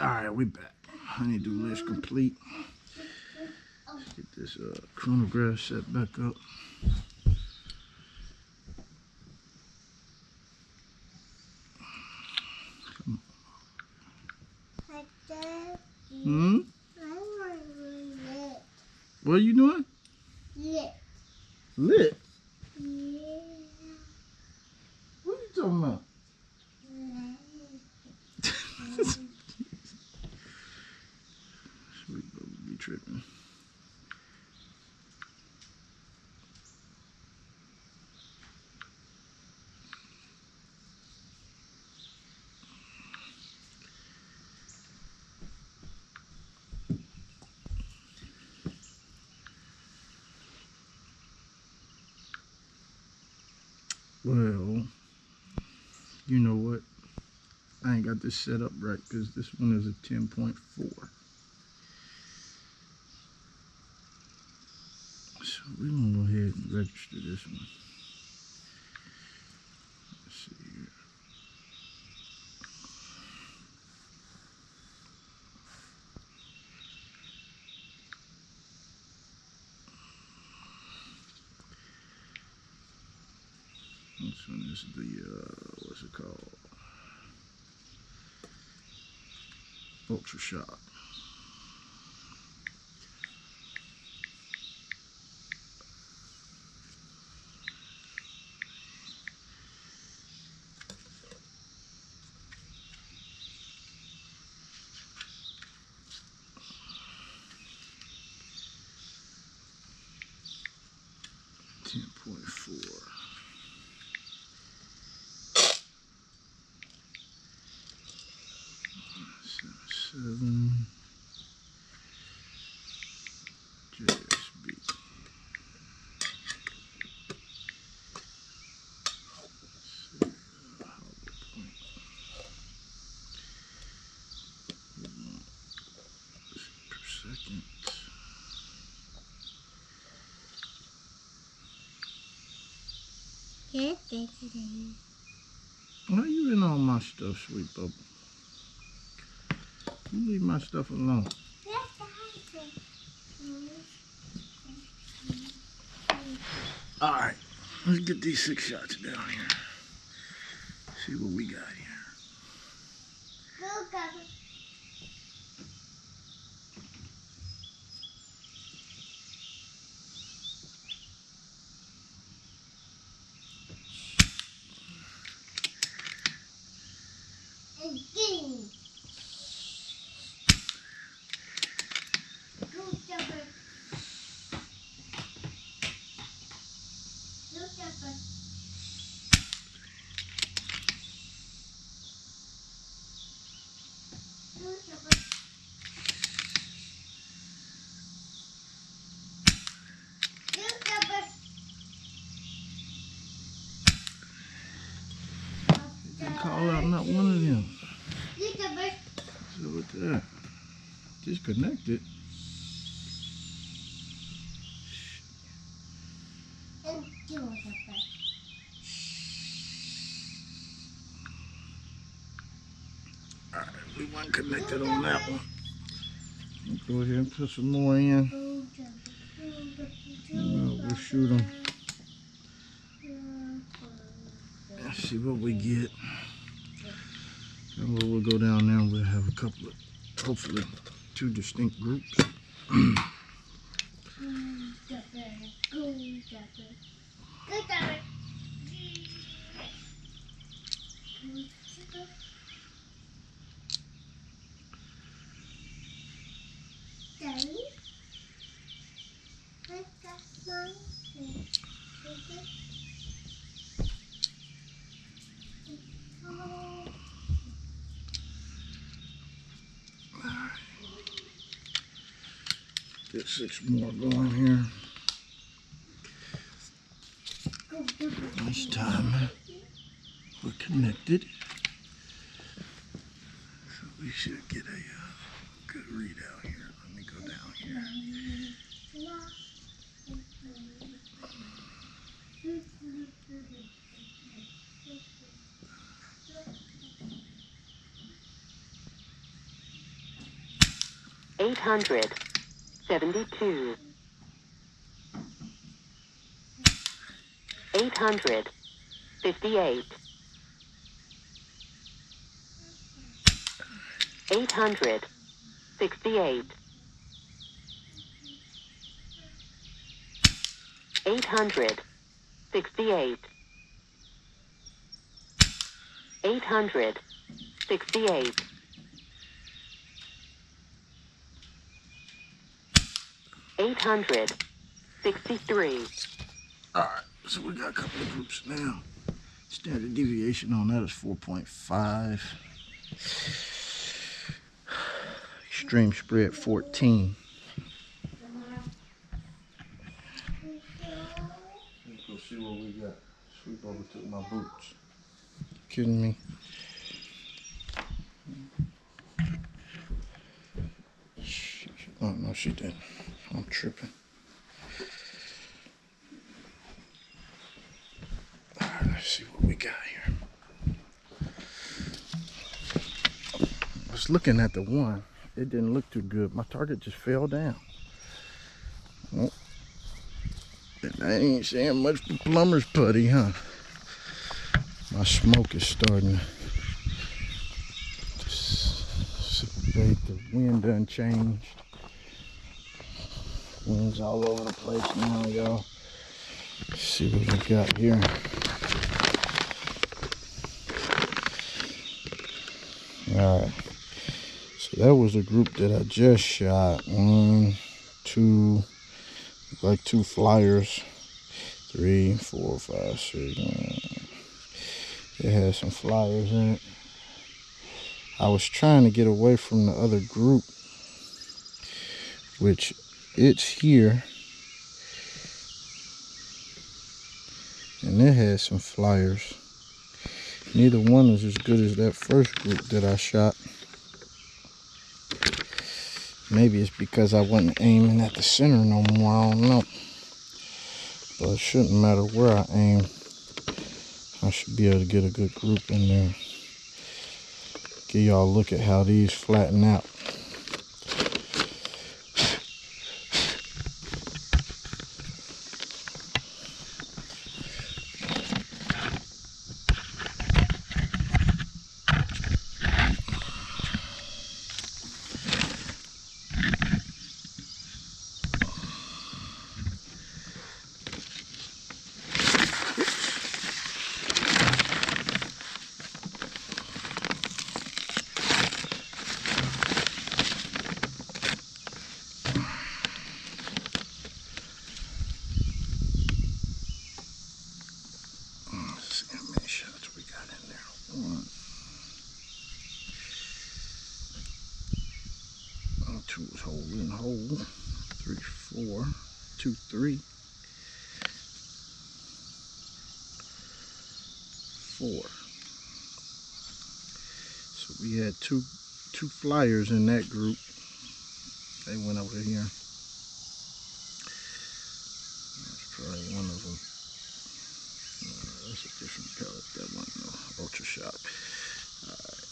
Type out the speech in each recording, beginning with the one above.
Alright, we back. Honeydew list complete. Let's get this chronograph set back up. Hmm? What are you doing? Lit. Lit? Yeah. What are you talking about? Sweet baby be tripping. Well, you know what? I ain't got this set up right because this one is a 10.4. So we're going to go ahead and register this one. Let's see here. This one is the, what's it called? Ultra Shock. .4. Seven. JSB. Per second. Why you in all my stuff, sweet bubble? You leave my stuff alone. Alright, let's get these 6 shots down here. See what we got here. Call out not one of them. So what's that? Disconnected. Alright, we weren't connected on that one. Let's go ahead and put some more in. We'll shoot them. Let's see what we get. And we'll go down there and we'll have a couple of, hopefully, 2 distinct groups. Get 6 more going here. This time we're connected. So we should get a good readout here. Let me go down here. 872, 858, 868, 868, 868, 863. All right, so we got a couple of groups now. Standard deviation on that is 4.5. Extreme spread 14. Let's go see what we got. Sweep over to my boots. Kidding me? Oh no, she didn't. I'm tripping. All right, let's see what we got here. I was looking at the one. It didn't look too good. My target just fell down. Oh. And I ain't saying much for plumber's putty, huh? My smoke is starting to dissipate. The wind done changed. Wind's all over the place now, y'all. Let's see what we got here. Alright. So that was a group that I just shot. 1, 2, like 2 flyers. 3, 4, 5, 6. It had some flyers in it. I was trying to get away from the other group, which it's here, and it had some flyers. Neither one is as good as that first group that I shot. Maybe it's because I wasn't aiming at the center no more, I don't know. But it shouldn't matter where I aim. I should be able to get a good group in there. Give y'all a look at how these flatten out. Two is hole in hole. 3, 4, 2, 3, 4. So we had two flyers in that group. They went over here. That's probably one of them. That's a different pellet. That one, no, Ultra Shock. Alright.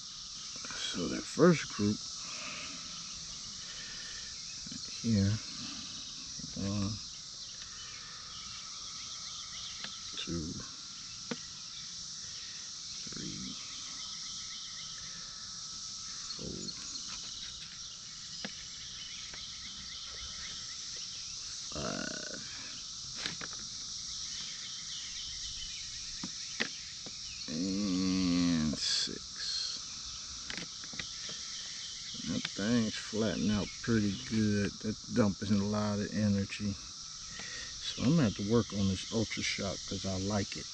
So that first group here. 1, 2, 3, 4, 5, and 6. That thing's flattening out pretty good. That dumping a lot of energy. So I'm gonna have to work on this Ultra Shock because I like it.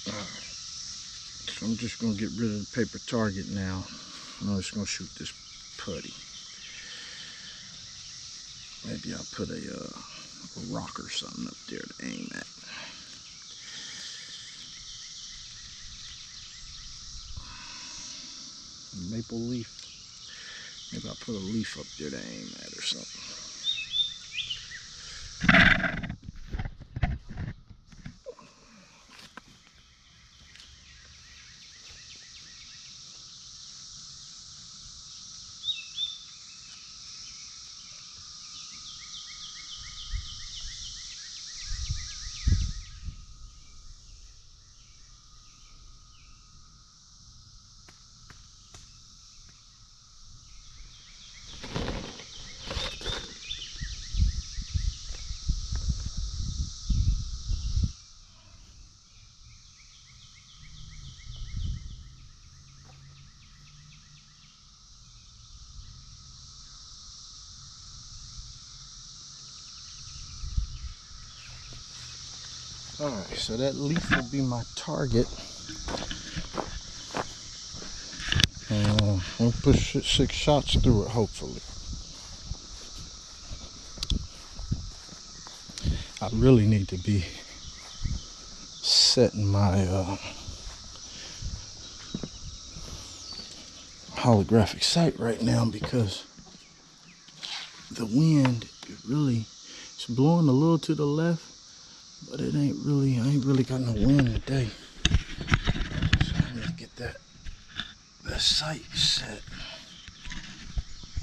Alright. So I'm just gonna get rid of the paper target now. I'm just gonna shoot this putty. Maybe I'll put a rock or something up there to aim at. Maple leaf. Maybe I'll put a leaf up there to aim at or something. Alright, so that leaf will be my target. I'll push 6 shots through it, hopefully. I really need to be setting my holographic sight right now, because the wind, it's blowing a little to the left, but I ain't really got no wind today. So I need to get that sight set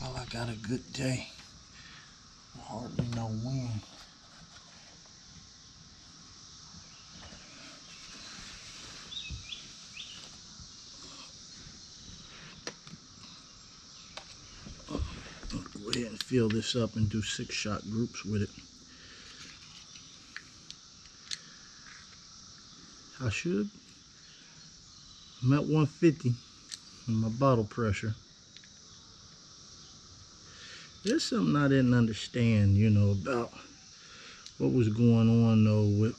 while I got a good day. Hardly no wind. Go ahead and fill this up and do 6-shot groups with it. I should. I'm at 150 on my bottle pressure. There's something I didn't understand, about what was going on though with.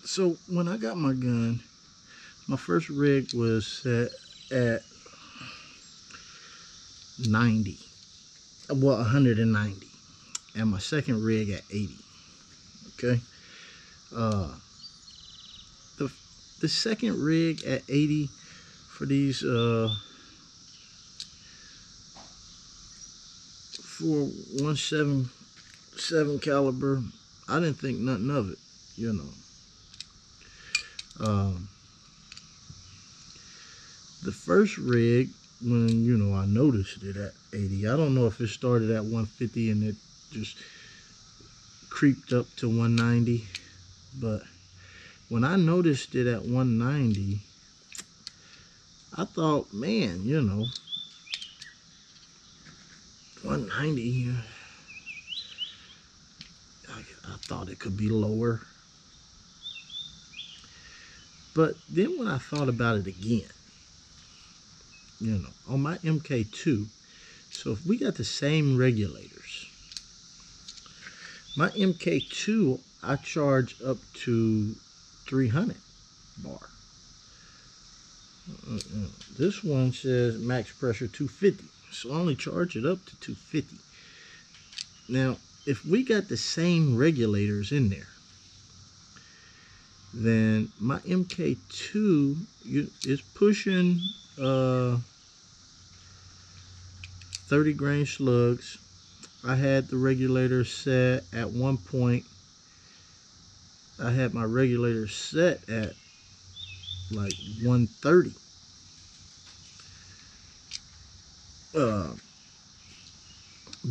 So when I got my gun, my first rig was set at 90. Well, 190. And my second rig at 80. Okay. The second rig at 80 for these for 177 caliber, I didn't think nothing of it, The first rig, when I noticed it at 80, I don't know if it started at 150 and it just creeped up to 190, but when I noticed it at 190, I thought, man, 190, I thought it could be lower. But then when I thought about it again, on my MK2, so if we got the same regulators, my MK2, I charge up to 300 bar. This one says max pressure 250, so I only charge it up to 250. Now, if we got the same regulators in there, then my MK2 is pushing 30 grain slugs. I had the regulator set at one point. I had my regulator set at like 130.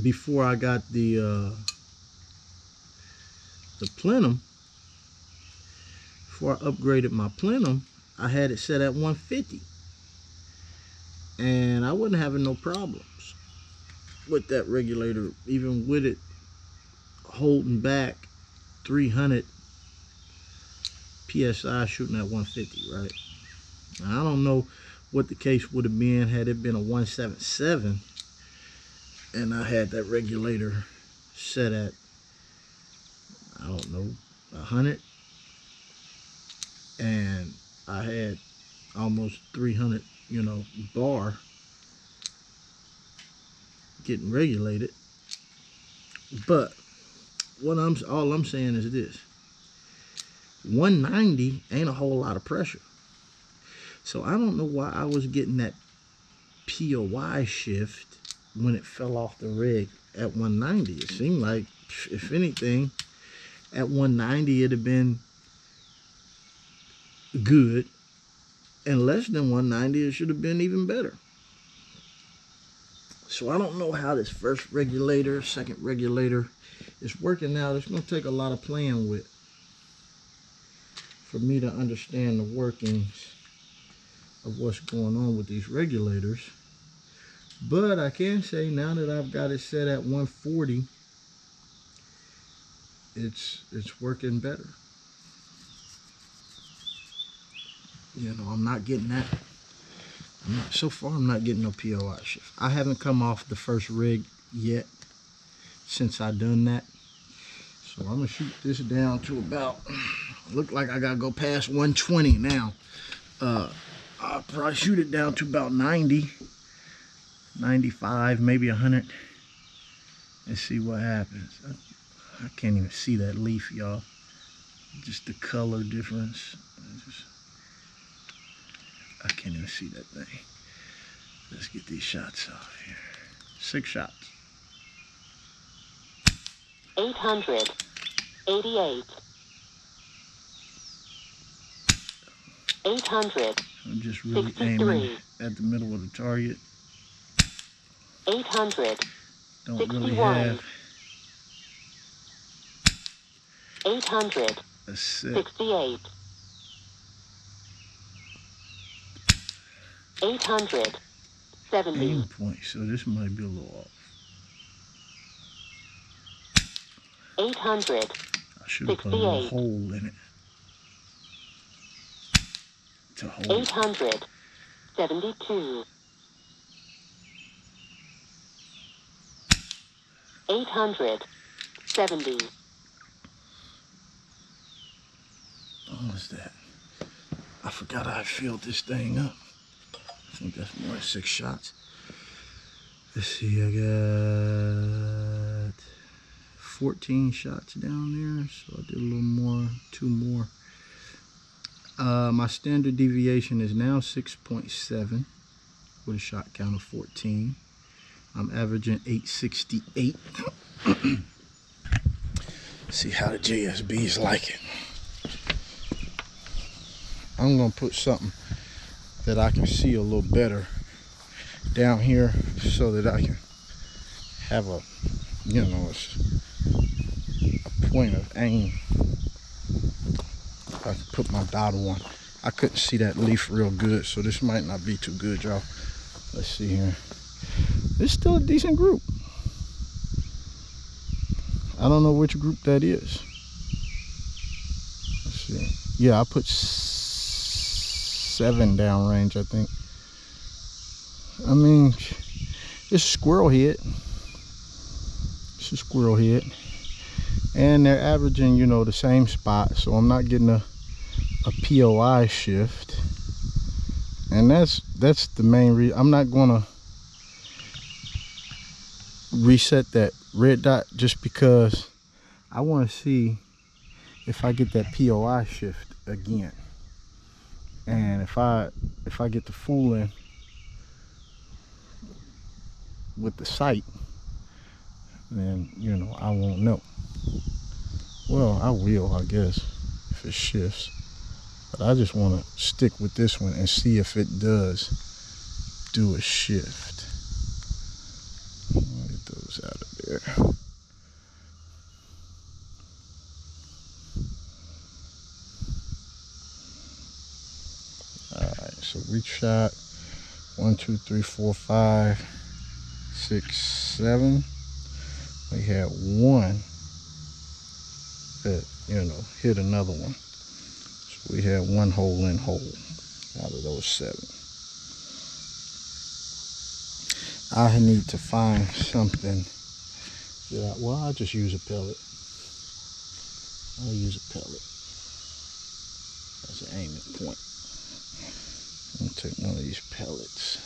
Before I got the plenum, before I upgraded my plenum, I had it set at 150, and I wasn't having no problems with that regulator, even with it holding back 300 psi shooting at 150, right? Now, I don't know what the case would have been had it been a 177 and I had that regulator set at, I don't know, 100, and I had almost 300 bar getting regulated. But all I'm saying is this: 190 ain't a whole lot of pressure. So I don't know why I was getting that POI shift when it fell off the rig at 190. It seemed like, if anything, at 190 it'd have been good, and less than 190 it should have been even better. So I don't know how this first regulator, second regulator is working out. It's going to take a lot of playing with for me to understand the workings of what's going on with these regulators. But I can say, now that I've got it set at 140, it's working better. I'm not getting that. So far, I'm not getting no POI shift. I haven't come off the first rig yet since I done that. So I'm going to shoot this down to about Look like I gotta go past 120 now. I'll probably shoot it down to about 90, 95, maybe 100. And see what happens. I can't even see that leaf, y'all. Just the color difference. I can't even see that thing. Let's get these shots off here. 6 shots. 800. 88. 800. I'm just really 63. aiming at the middle of the target. 800. Don't really 61. have 800. a set 68. 800. 70. aim point, so this might be a little off. 800. I should have put a little 68. hole in it to hold it. 800. 72. 800. 70. What was that? I forgot I filled this thing up. I think that's more than 6 shots. Let's see, I got 14 shots down there, so I did a little more, 2 more. My standard deviation is now 6.7 with a shot count of 14. I'm averaging 868. See how the JSBs like it. I'm gonna put something that I can see a little better down here so that I can have a, you know, a point of aim. I can put my dot on. I couldn't see that leaf real good, so this might not be too good, y'all. Let's see here. It's still a decent group. I don't know which group that is. Let's see. Yeah, I put 7 downrange, I think. I mean, it's a squirrel head. It's a squirrel head. And they're averaging, you know, the same spot, so I'm not getting a POI shift. And that's the main reason. I'm not gonna reset that red dot just because I want to see if I get that POI shift again. And if I get to fooling with the sight, then, you know, I won't know. Well, I will, I guess, if it shifts. But I just want to stick with this one and see if it does do a shift. Get those out of there. Alright, so reach shot 1, 2, 3, 4, 5, 6, 7. We had one that, you know, hit another one. So we had 1 hole in hole out of those 7. I need to find something that I'll just use a pellet. I'll use a pellet as an aiming point. I'm gonna take one of these pellets,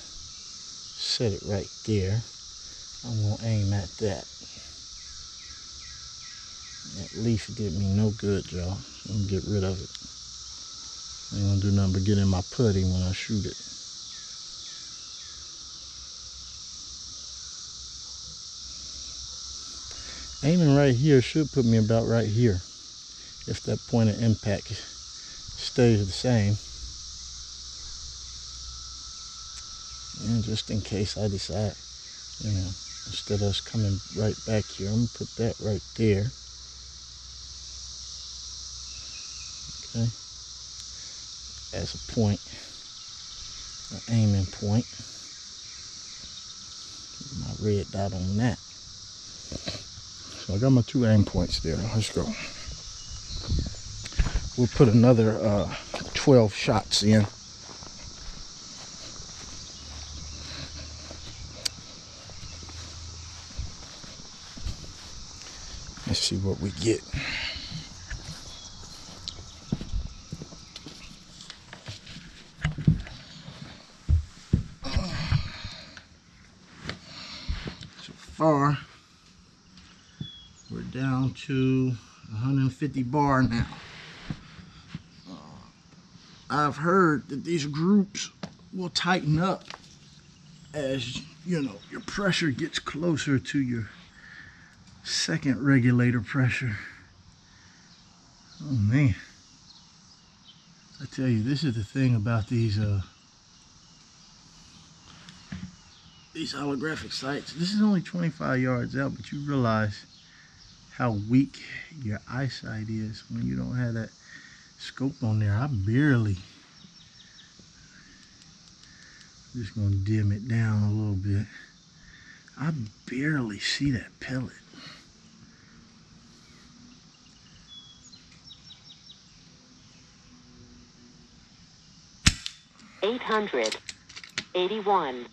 set it right there. I'm gonna aim at that. That leaf did me no good, y'all. I'm gonna get rid of it. I ain't gonna do nothing but get in my putty when I shoot it. Aiming right here should put me about right here, if that point of impact stays the same. And just in case I decide, you know, instead of us coming right back here, I'm gonna put that right there. Okay, as a point, an aiming point. Get my red dot on that. So I got my 2 aim points there. Let's go. We'll put another 12 shots in. Let's see what we get. far. We're down to 150 bar now. I've heard that these groups will tighten up as, you know, your pressure gets closer to your second regulator pressure. Oh man. I tell you, this is the thing about these holographic sights. This is only 25 yards out, but you realize how weak your eyesight is when you don't have that scope on there. I barely, just gonna dim it down a little bit. I barely see that pellet. $881.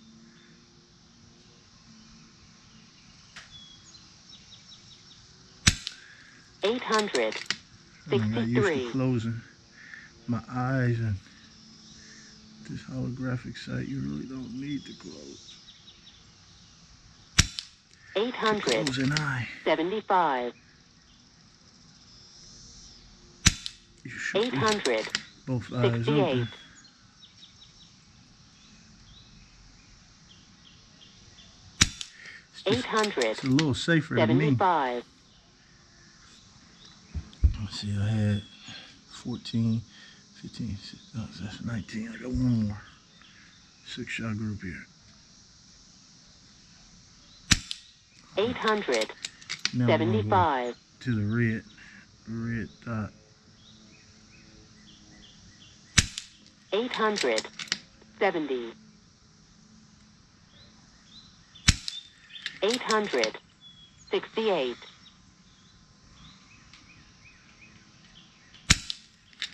800. I got used to 63. closing my eyes, and this holographic sight you really don't need to close. 800. Close an eye. 75. You should be 800. both eyes 68. open. It's 800. a little safer than me. 75. Let's see, I had 14, 15, that's 19. I got one more 6-shot group here. 800. Now we're gonna go 75. to the red dot. 800. 70. 800. 68.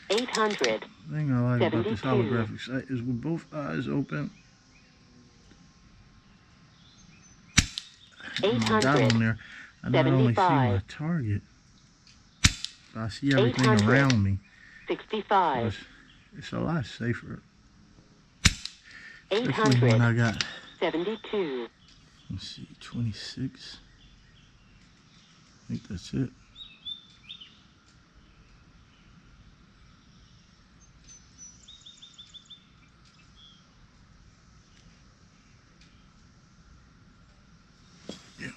800. The thing I like about this 72. holographic sight is with both eyes open. When I got 800. on there, I not only see my 75. target, but I see everything 800. around me. 65. It's a lot safer. Especially when 800. I got, 72. let's see, 26. I think that's it. Yeah.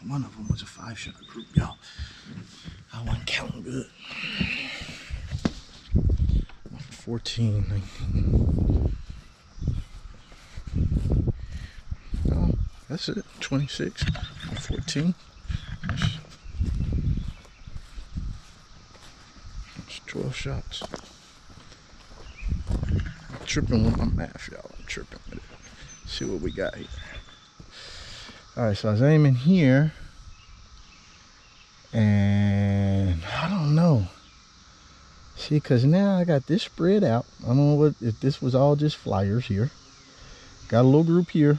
One of them was a 5-shot group, y'all. I wasn't counting good. 14, 19. Oh, that's it. 26, 14. That's 12 shots. I'm tripping with my math, y'all. I'm tripping with it. See what we got here. All right, so I was aiming here, and I don't know. See, because now I got this spread out. I don't know what, if this was all just flyers here. Got a little group here.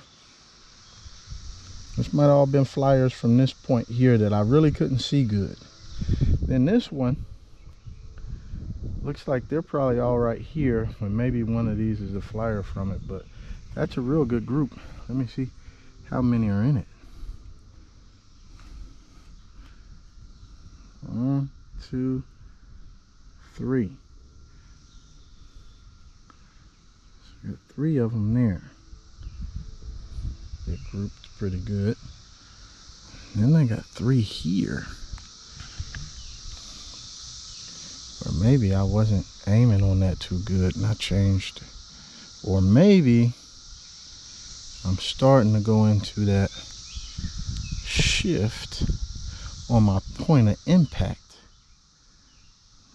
This might have all been flyers from this point here that I really couldn't see good. Then this one, looks like they're probably all right here. But maybe one of these is a flyer from it. But that's a real good group. Let me see how many are in it. 1, 2, 3. So got 3 of them there. That group's pretty good. And then I got 3 here. Or maybe I wasn't aiming on that too good and I changed. Or maybe I'm starting to go into that shift on my point of impact.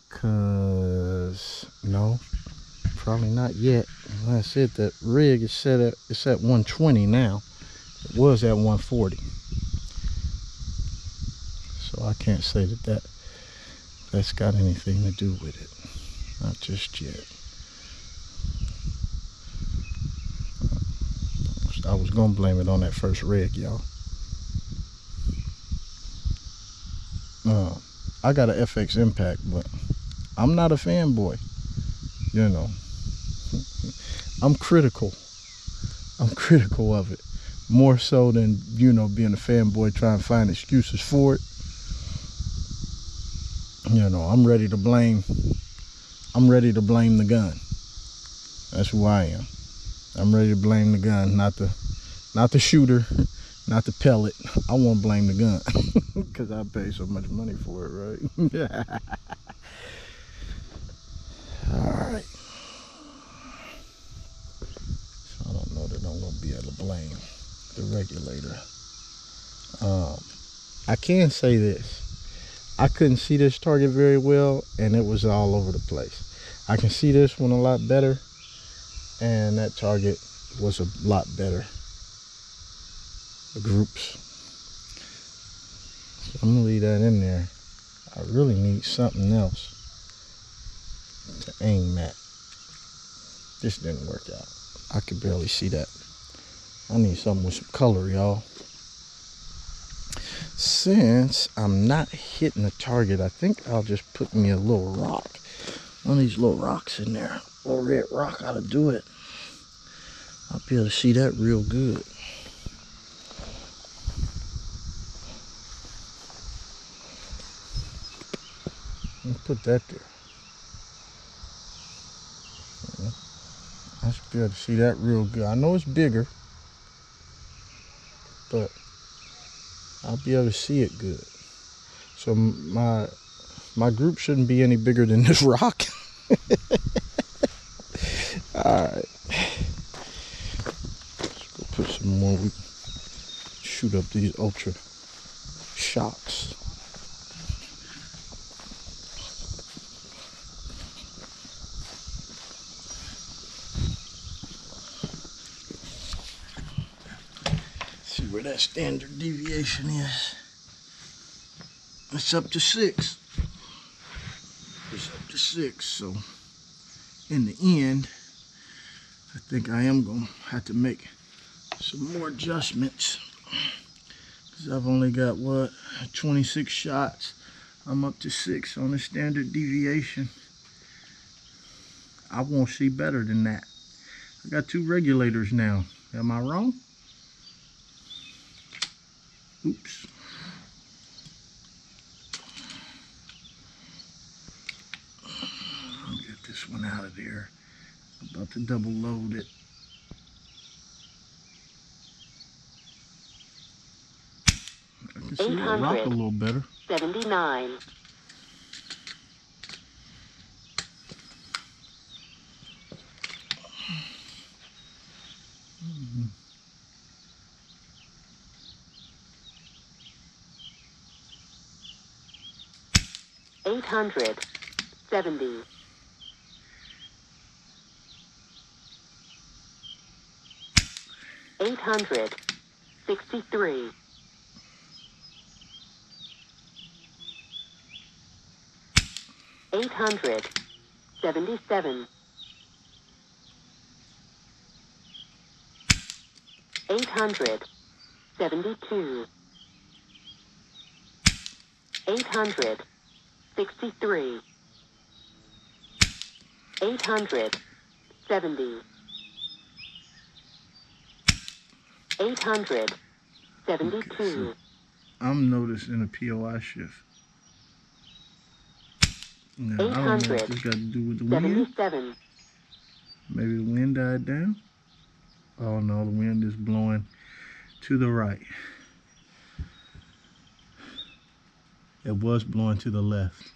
Cause no, probably not yet. Like I said, that rig is set at, it's at 120 now. It was at 140. So I can't say that that's got anything to do with it. Not just yet. I was gonna blame it on that first rig, y'all. I got an FX Impact, but I'm not a fanboy. You know, I'm critical I'm critical of it. More so than, you know, being a fanboy trying to find excuses for it. You know, I'm ready to blame the gun. That's who I am. I'm ready to blame the gun, not the shooter, not the pellet. I want to blame the gun because I pay so much money for it, right? All right. So I don't know that I'm going to be able to blame the regulator. I can say this. I couldn't see this target very well, and it was all over the place. I can see this one a lot better, and that target was a lot better. The groups. So I'm gonna leave that in there. I really need something else to aim at. This didn't work out. I could barely see that. I need something with some color, y'all. Since I'm not hitting the target, I think I'll just put me a little rock. One of these little rocks in there. A little red rock ought to do it. I'll be able to see that real good. Let's put that there. I should be able to see that real good. I know it's bigger, but I'll be able to see it good. So my group shouldn't be any bigger than this rock. Alright. Let's go put some more. We shoot up these ultra shocks. See where that standard deviation is. It's up to 6. It's up to 6, so in the end, I think I am going to have to make some more adjustments. Because I've only got, 26 shots. I'm up to 6 on the standard deviation. I won't see better than that. I got 2 regulators now. Am I wrong? Oops. I'll get this one out of there. I'm about to double load it. I can see that rock a little better. 79. 870. 863. 877. 872. 863. 870. 872. I'm noticing a POI shift. Now, I don't know if this got to do with the wind. 77. Maybe the wind died down. Oh no, the wind is blowing to the right. It was blowing to the left.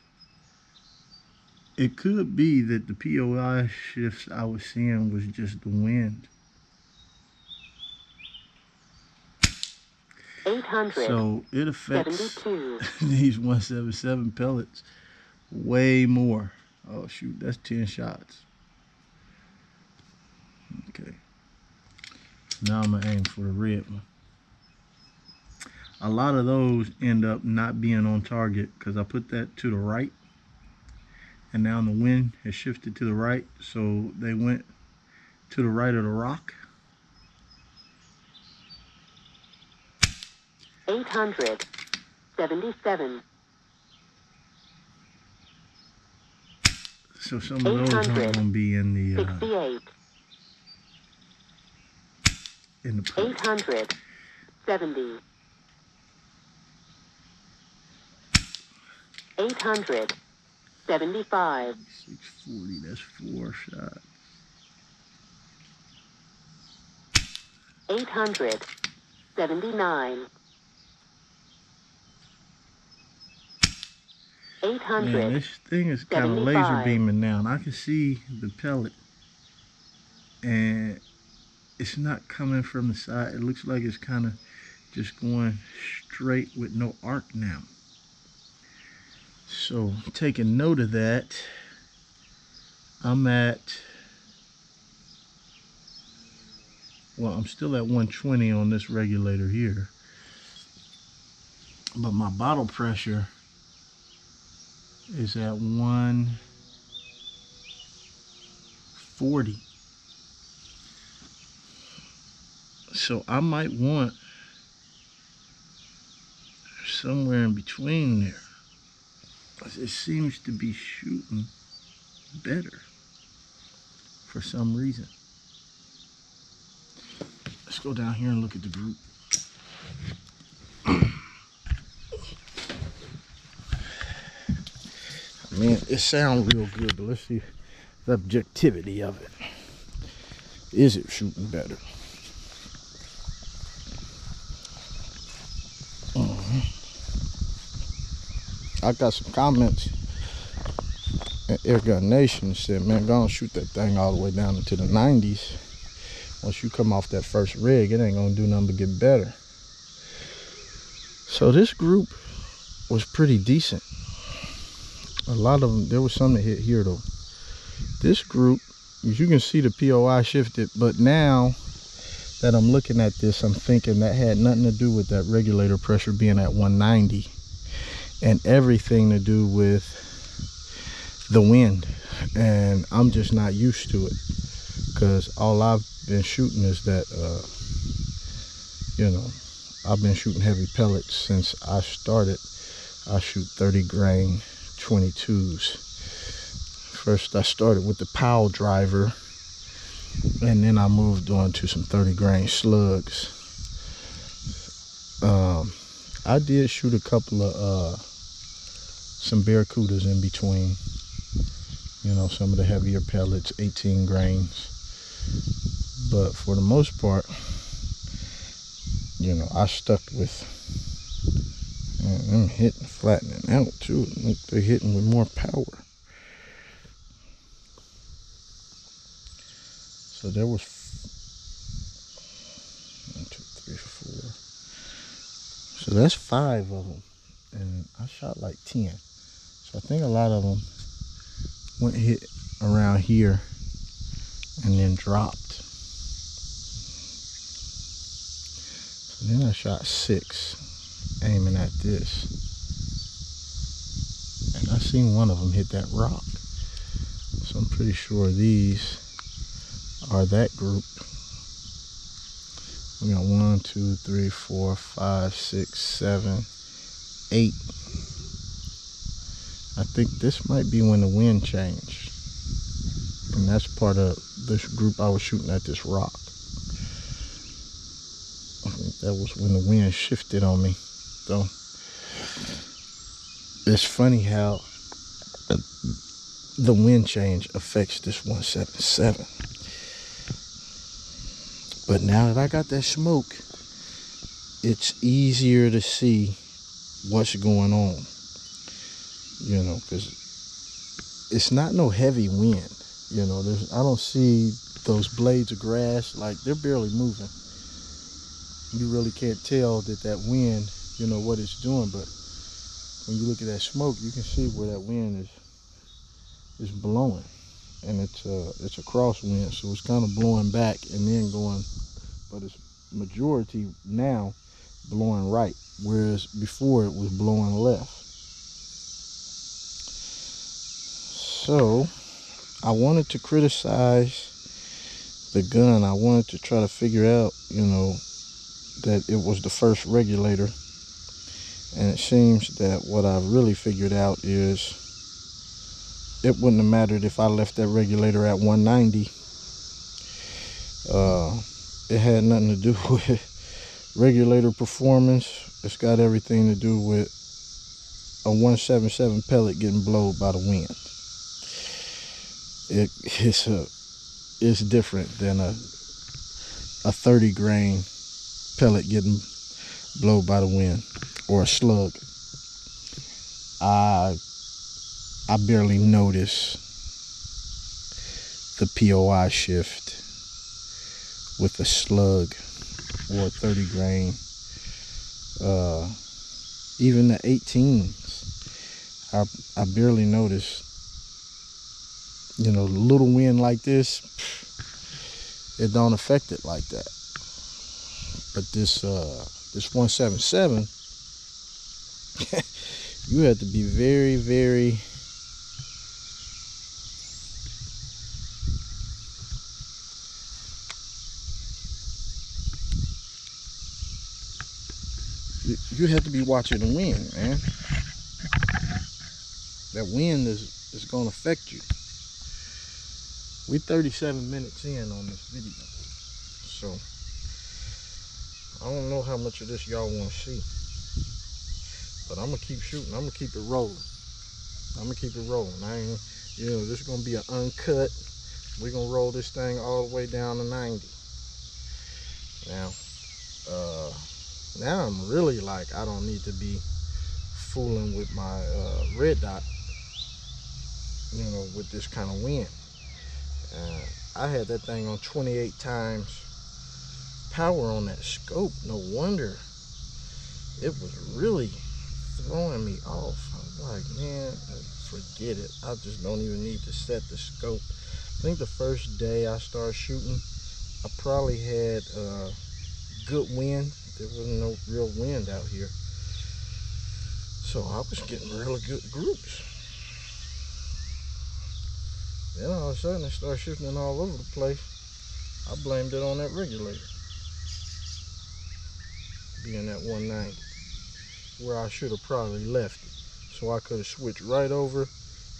It could be that the POI shifts I was seeing was just the wind. 800. So it affects 72. these 177 pellets way more. Oh shoot, that's 10 shots. Okay. Now I'm gonna aim for the red one. A lot of those end up not being on target because I put that to the right, and now the wind has shifted to the right, so they went to the right of the rock. 877. So some of those aren't going to be in the 68. in the pellet. 870. 875. 640, that's 4 shots. 879. Man, 800. this thing is kind of laser 75. beaming now, and I can see the pellet, and it's not coming from the side. It looks like it's kind of just going straight with no arc now. So taking note of that, I'm still at 120 on this regulator here, but my bottle pressure is at 140. So I might want somewhere in between there. It seems to be shooting better for some reason. Let's go down here and look at the group. I mean, it sounds real good, but let's see the objectivity of it. Is it shooting better? I got some comments at Airgun Nation said, man, go and shoot that thing all the way down into the 90s. Once you come off that first rig, it ain't gonna do nothing but get better. So this group was pretty decent. A lot of them, there was some that hit here though. This group, as you can see, the POI shifted, but now that I'm looking at this, I'm thinking that had nothing to do with that regulator pressure being at 190 and everything to do with the wind. And I'm just not used to it, because all I've been shooting is that, you know, I've been shooting heavy pellets since I started. I shoot 30 grain 22s. First I started with the Powell driver, and then I moved on to some 30 grain slugs. I did shoot a couple of some Barracudas in between, you know, some of the heavier pellets, 18 grains, but for the most part, you know, I stuck with them hitting, flattening out too. They're hitting with more power. So there was 1, 2, 3, 4. So that's 5 of them, and I shot like 10. So I think a lot of them went hit around here and then dropped. So then I shot 6 aiming at this, and I seen one of them hit that rock. So I'm pretty sure these are that group. We got 1, 2, 3, 4, 5, 6, 7, 8. I think this might be when the wind changed, and that's part of this group I was shooting at this rock. I think that was when the wind shifted on me. So it's funny how the wind change affects this 177. But now that I got that smoke, it's easier to see what's going on, you know, because it's not no heavy wind, you know. I don't see those blades of grass, like they're barely moving. You really can't tell that wind, you know, what it's doing, but when you look at that smoke, you can see where that wind is blowing, and it's a crosswind, so it's kind of blowing back and then going, but it's majority now blowing right, whereas before it was blowing left. So I wanted to criticize the gun. I wanted to try to figure out, you know, that it was the first regulator, and it seems that what I've really figured out is it wouldn't have mattered if I left that regulator at 190. it had nothing to do with regulator performance. It's got everything to do with a 177 pellet getting blown by the wind. It's different than a 30 grain pellet getting blown by the wind, or a slug. I barely notice the POI shift with a slug or a 30 grain. Even the 18s, I barely notice. You know, little wind like this, it don't affect it like that. But this 177, you have to be very, very you have to be watching the wind, man. That wind is going to affect you. We 37 minutes in on this video, so I don't know how much of this y'all want to see, but I'm gonna keep shooting. I'm gonna keep it rolling. I ain't, this is gonna be an uncut. We're gonna roll this thing all the way down to 90. Now I'm really like, I don't need to be fooling with my red dot, you know, with this kind of wind. I had that thing on 28 times power on that scope. No wonder it was really throwing me off. I was like, man, forget it. I just don't even need to set the scope. I think the first day I started shooting, I probably had good wind. There wasn't no real wind out here, so I was getting really good groups. Then all of a sudden it started shifting all over the place. I blamed it on that regulator being at 190, where I should have probably left it, so I could have switched right over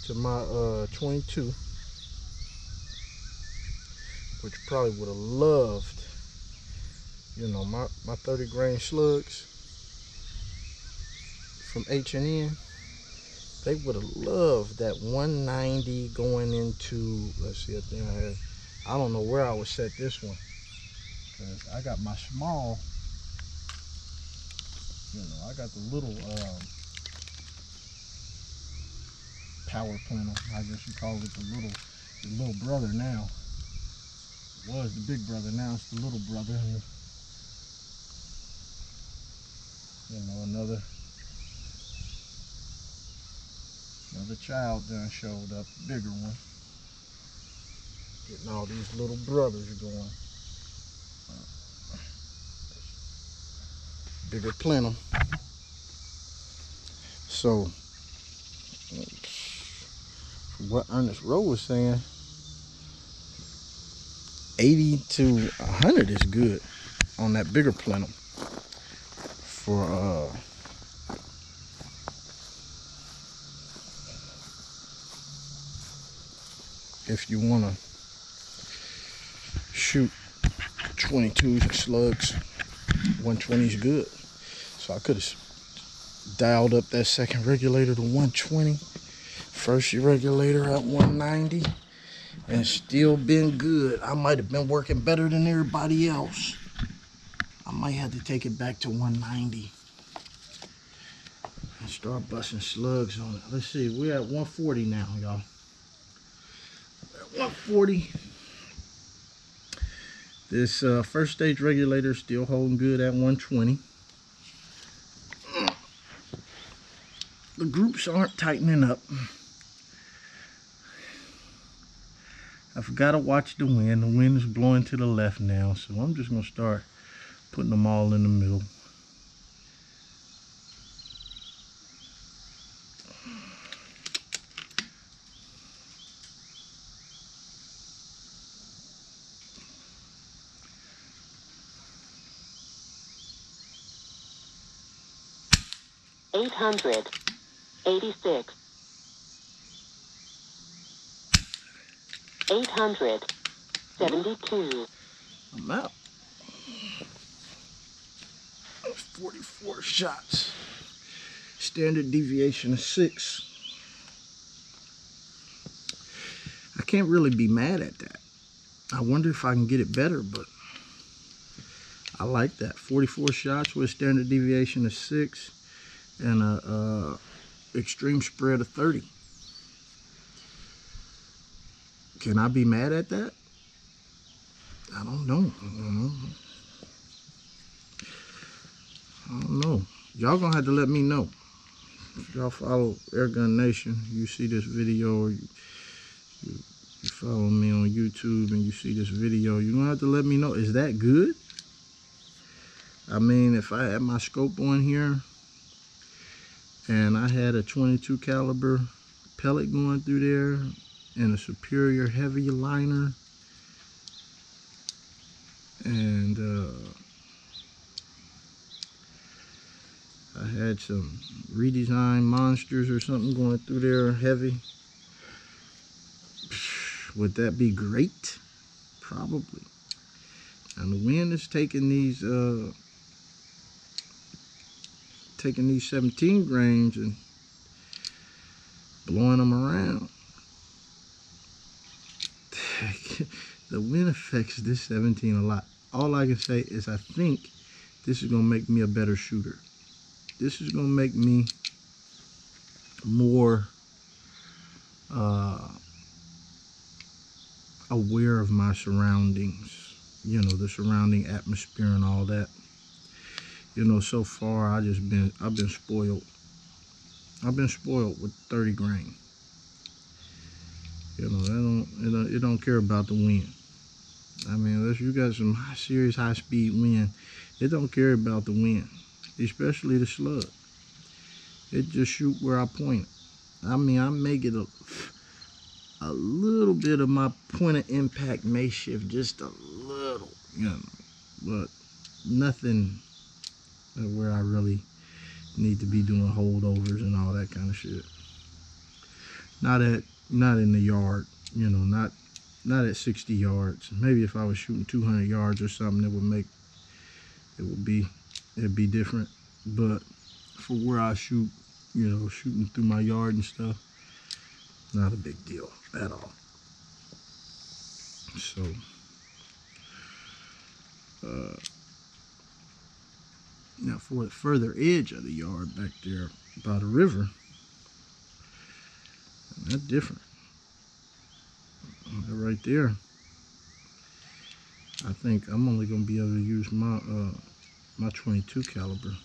to my 22, which probably would have loved, you know, my 30 grain slugs from H&N. They would have loved that 190 going into, let's see, I don't know where I would set this one, because I got my small, you know, I got the little power plenum. I guess you call it the little brother now. It was the big brother, now it's the little brother. And, you know, another child done showed up, bigger one. Getting all these little brothers going. Bigger plenum. So, what Ernest Rowe was saying, 80 to 100 is good on that bigger plenum for if you want to shoot 22s and slugs. 120 is good. So I could have dialed up that second regulator to 120, first regulator at 190, and still been good. I might have been working better than everybody else. I might have to take it back to 190 and start busting slugs on it. Let's see, we're at 140 now, y'all. At 140. This first stage regulator is still holding good at 120. The groups aren't tightening up. I forgot to watch the wind. The wind is blowing to the left now, so I'm just going to start putting them all in the middle. $886. 872. I'm out. 44 shots. Standard deviation of 6. I can't really be mad at that. I wonder if I can get it better, but I like that. 44 shots with standard deviation of 6 and a extreme spread of 30. Can I be mad at that? I don't know. I don't know. Y'all gonna have to let me know. If y'all follow Airgun Nation, you see this video, or you follow me on YouTube and you see this video, you're gonna have to let me know, is that good? I mean, if I had my scope on here and I had a 22 caliber pellet going through there and a Superior heavy liner, and I had some redesigned monsters or something going through there heavy, would that be great? Probably. And the wind is taking these 17 grains and blowing them around. The wind affects this 17 a lot. All I can say is I think this is gonna make me a better shooter. This is gonna make me more aware of my surroundings, you know, the surrounding atmosphere and all that. You know, so far I've been spoiled. I've been spoiled with 30 grain. You know, it don't care about the wind. I mean, unless you got some serious high speed wind, it don't care about the wind, especially the slug. It just shoot where I point it. I mean, I may get a little bit of my point of impact may shift just a little, you know, but nothing where I really need to be doing holdovers and all that kind of shit. Not in the yard, you know, not at 60 yards. Maybe if I was shooting 200 yards or something, it'd be different. But for where I shoot, you know, shooting through my yard and stuff, not a big deal at all. So now for the further edge of the yard back there by the river, that's different. Right there, I think I'm only gonna be able to use my my 22 caliber.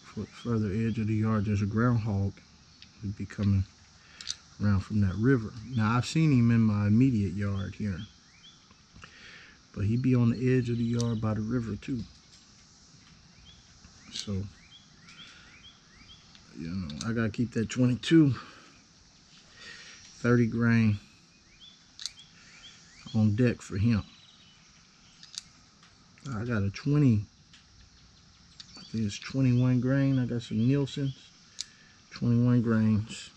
For the further edge of the yard, there's a groundhog who'd be coming around from that river. Now I've seen him in my immediate yard here, but he'd be on the edge of the yard by the river too. So, you know, I gotta keep that 22, 30 grain on deck for him. I got a 20, I think it's 21 grain. I got some Nielsen's, 21 grains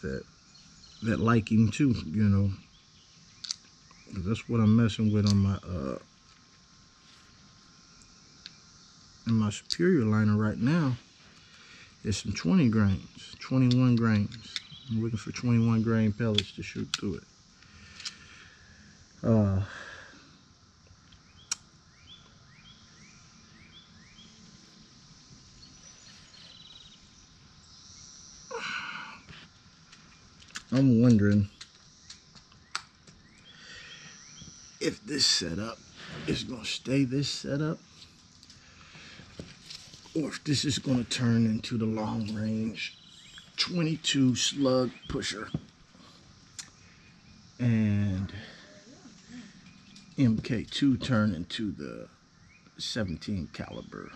that like him too, you know. That's what I'm messing with on my in my Superior liner right now. It's some 20 grains, 21 grains. I'm looking for 21 grain pellets to shoot through it. I'm wondering if this setup is going to stay this setup, or if this is going to turn into the long range 22 slug pusher and MK2 turn into the 17 caliber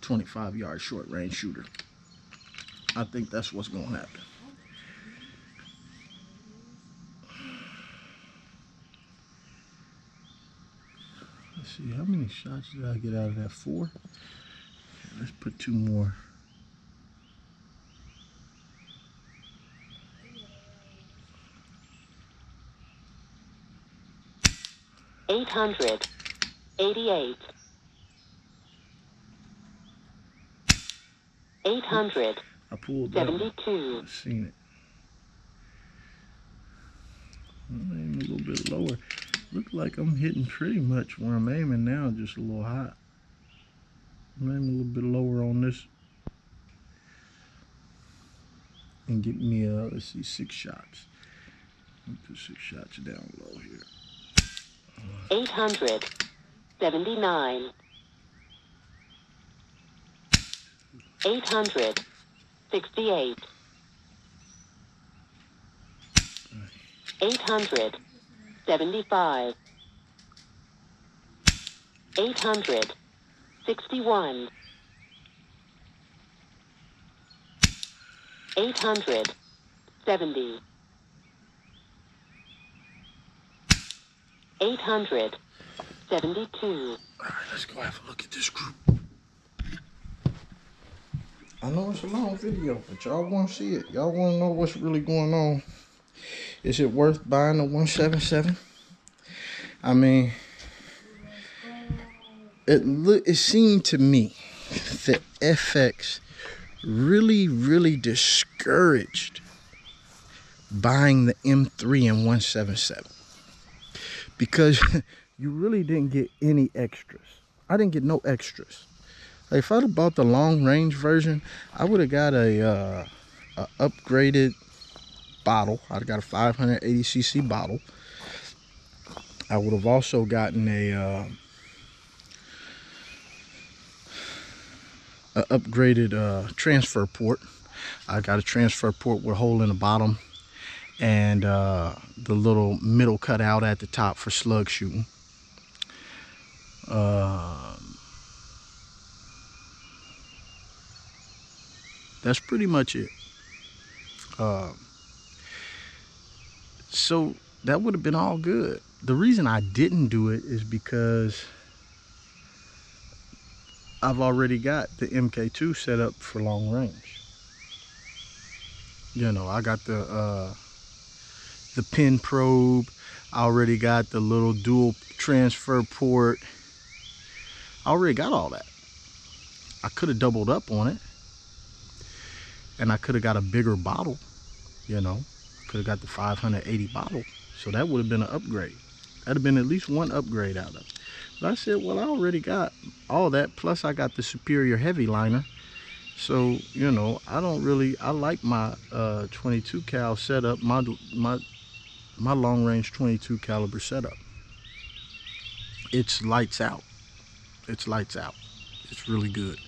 25 yard short range shooter. I think that's what's going to happen. Let's see, how many shots did I get out of that? 4? Okay, let's put 2 more. 800. 88. 800. I pulled that one. 72. I seen it. I'm aiming a little bit lower. Look like I'm hitting pretty much where I'm aiming now, just a little hot. I'm aiming a little bit lower on this. And get me, let's see, 6 shots. Let me put 6 shots down low here. 800. 79. 800. 68. 800. 75. 800. 61. 800. 70. 800. 72. All right, let's go have a look at this group. I know it's a long video, but y'all want to see it. Y'all want to know what's really going on. Is it worth buying the 177? I mean, it seemed to me that FX really discouraged buying the M3 and 177 because you really didn't get any extras. I didn't get no extras. Like if I'd have bought the long range version, I would have got a upgraded bottle. I'd have got a 580cc bottle. I would have also gotten a upgraded transfer port. I got a transfer port with a hole in the bottom and the little middle cutout at the top for slug shooting. That's pretty much it. So that would have been all good. The reason I didn't do it is because I've already got the MK2 set up for long range. You know, I got the pin probe. I already got the little dual transfer port. I already got all that. I could have doubled up on it. And I could have got a bigger bottle, you know. Could have got the 580 bottle. So that would have been an upgrade. That'd have been at least one upgrade out of it. But I said, well, I already got all that. Plus I got the Superior heavy liner. So, you know, I like my 22 cal setup, my long range 22 caliber setup. It's lights out. It's lights out. It's really good.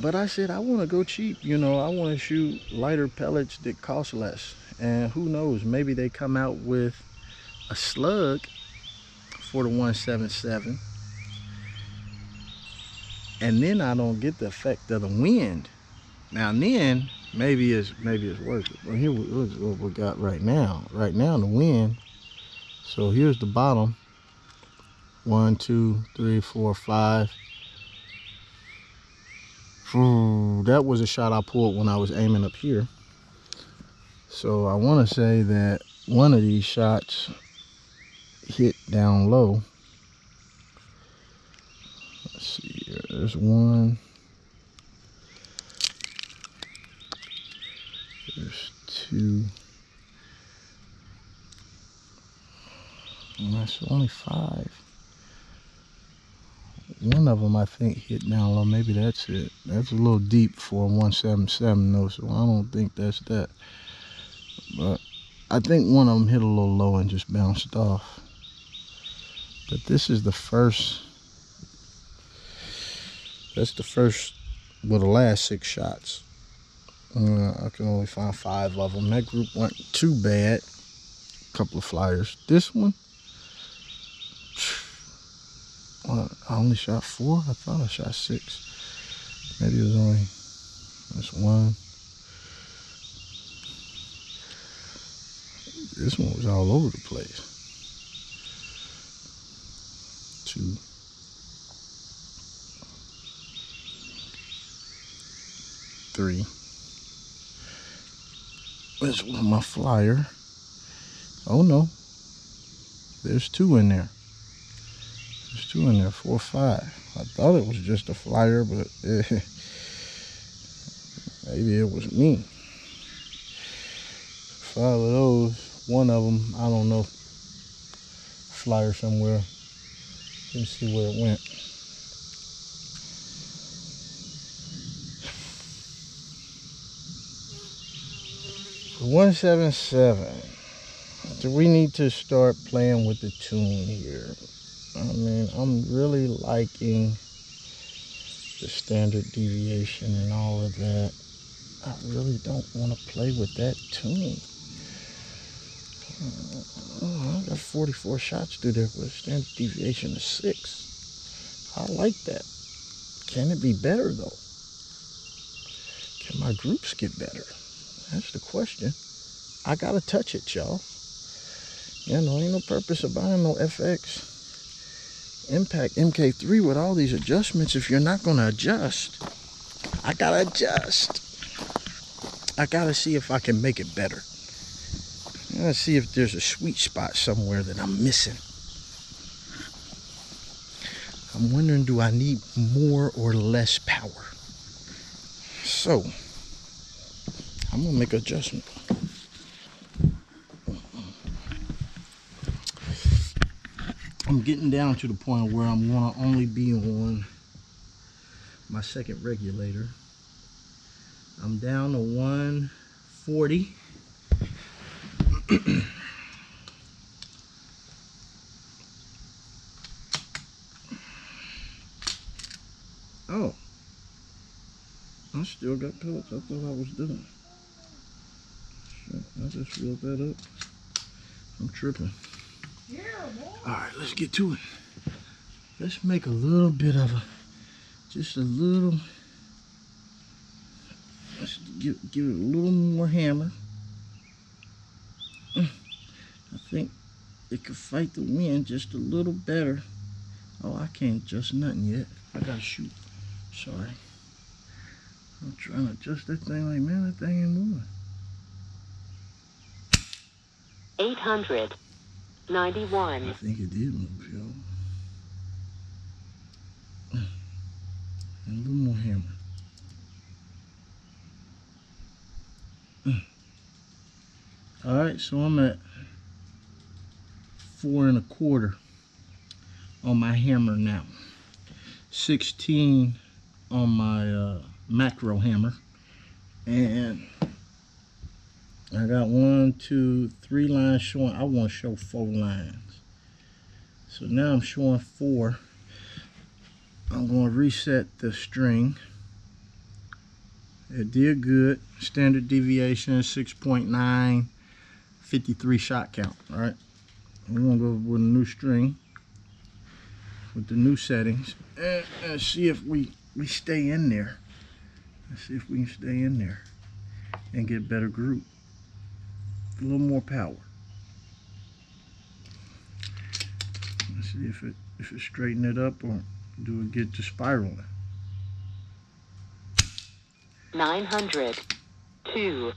But I said, I want to go cheap. You know, I want to shoot lighter pellets that cost less. And who knows, maybe they come out with a slug for the 177. And then I don't get the effect of the wind. Now then, maybe it's worth it. Well, here's what we got right now. Right now, the wind. So here's the bottom. 1, 2, 3, 4, 5. That was a shot I pulled when I was aiming up here. So I want to say that one of these shots hit down low. Let's see here. There's one. There's two. And that's only 5. One of them I think hit down low. Maybe that's it. That's a little deep for a 177 though, so I don't think that's that. But I think one of them hit a little low and just bounced off. But this is the first. That's the first, well, the last 6 shots. I can only find 5 of them. That group wasn't too bad. A couple of flyers. This one, I only shot 4. I thought I shot 6. Maybe it was only this one. This one was all over the place. 2. Three. This was my flyer. Oh no. There's 2 in there. There's 2 in there, 4 or 5. I thought it was just a flyer, but maybe it was me. 5 of those. 1 of them, I don't know. Flyer somewhere. Let's see where it went. For 177. Do we need to start playing with the tune here? I mean, I'm really liking the standard deviation and all of that. I really don't want to play with that tune. I got 44 shots through there with a standard deviation of 6. I like that. Can it be better though? Can my groups get better? That's the question. I gotta touch it, y'all. You know, ain't no purpose of buying no FX Impact MK3 with all these adjustments if you're not gonna adjust. I gotta adjust. I gotta see if I can make it better. I gotta see if there's a sweet spot somewhere that I'm missing. I'm wondering, do I need more or less power? So, I'm gonna make an adjustment. I'm getting down to the point where I'm gonna only be on my second regulator. I'm down to 140. Oh, I still got pellets. I thought I was done. Shit, I just filled that up. I'm tripping. Yeah, boy. All right, let's get to it. Let's make a little bit of just a little. Let's give it a little more hammer. I think it could fight the wind just a little better. Oh, I can't adjust nothing yet. I gotta shoot. Sorry. I'm trying to adjust that thing like, man, that thing ain't moving. 891. I think it did move, y'all. And a little more hammer. All right, so I'm at 4 1/4 on my hammer now. 16 on my macro hammer, and I got 1, 2, 3 lines showing. I want to show 4 lines, so now I'm showing 4. I'm going to reset the string. It did good. Standard deviation 6.9, 53 shot count. All right, we're gonna go with a new string with the new settings and see if we stay in there. Let's see if we can stay in there and get better group. A little more power. Let's see if it straighten it up or do it get to spiraling. 902.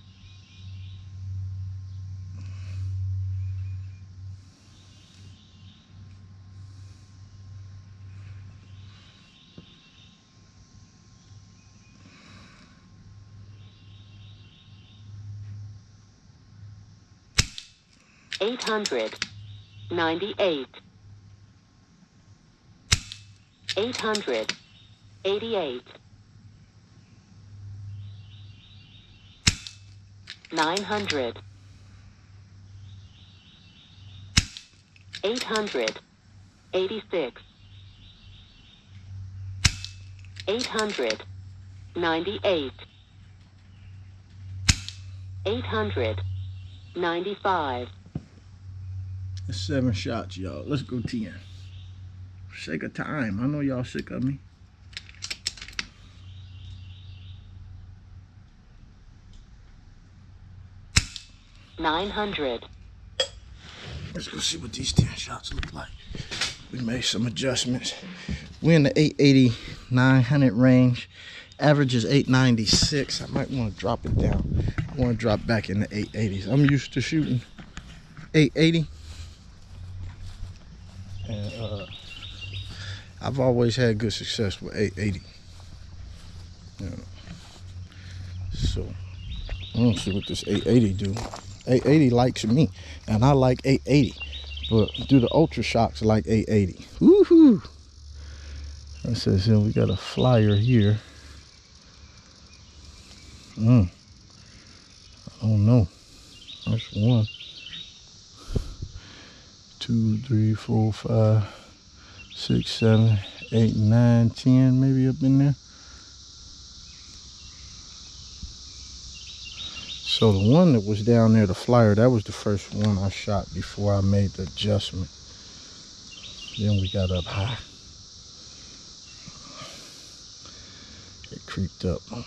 $898. 888. 900. 886. 898. 895. That's 7 shots, y'all. Let's go 10. For sake of time. I know y'all sick of me. $900. Let's go see what these 10 shots look like. We made some adjustments. We're in the 880, 900 range. Average is 896. I might want to drop it down. I want to drop back in the 880s. I'm used to shooting 880. And I've always had good success with 880. You know. So I don't see what this 880 do. 880 likes me, and I like 880. But do the Ultra Shocks like 880? Woohoo! It says here we got a flyer here. I don't know. That's 1, 2, 3, 4, 5, 6, 7, 8, 9, 10, maybe up in there. So the one that was down there, the flyer, that was the first one I shot before I made the adjustment. Then we got up high. It creeped up on me.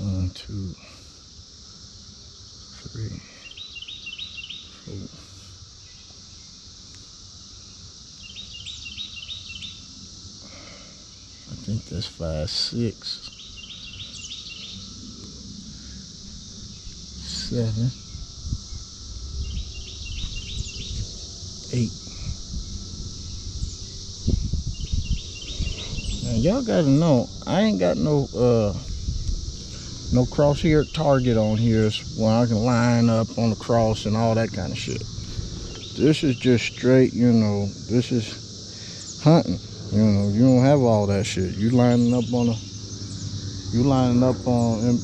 1, 2, 3, 4. I think that's 5, 6, 7, 8. Now y'all gotta know, I ain't got no crosshair target on here where I can line up on the cross and all that kind of shit. This is just straight, you know, this is hunting. You know, you don't have all that shit. You lining up on